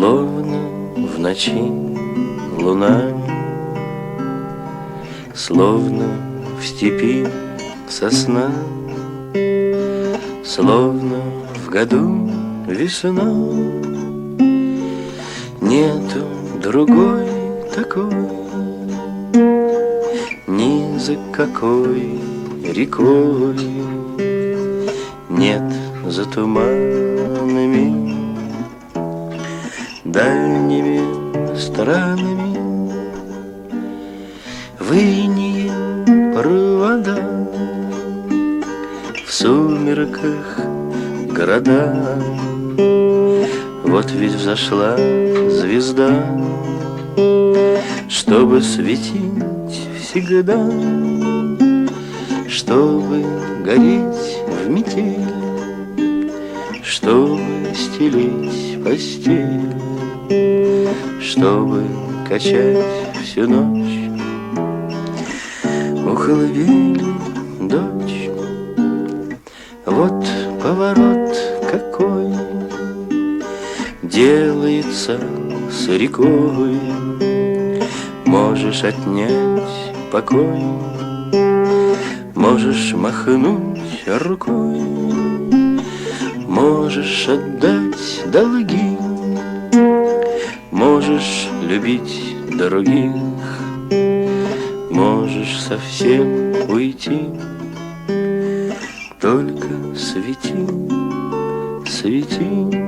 Словно в ночи луна, словно в степи сосна, словно в году весна. Нету другой такой, ни за какой рекой. Нет за туманами, дальними странами, в инее провода, в сумерках города. Вот ведь взошла звезда, чтобы светить всегда, чтобы гореть в метель, чтобы стелить постель, чтобы качать всю ночь у колыбели дочь. Вот поворот какой делается с рекой. Можешь отнять покой, можешь махнуть рукой, можешь отдать долги, можешь любить других, можешь совсем уйти. Только свети, свети.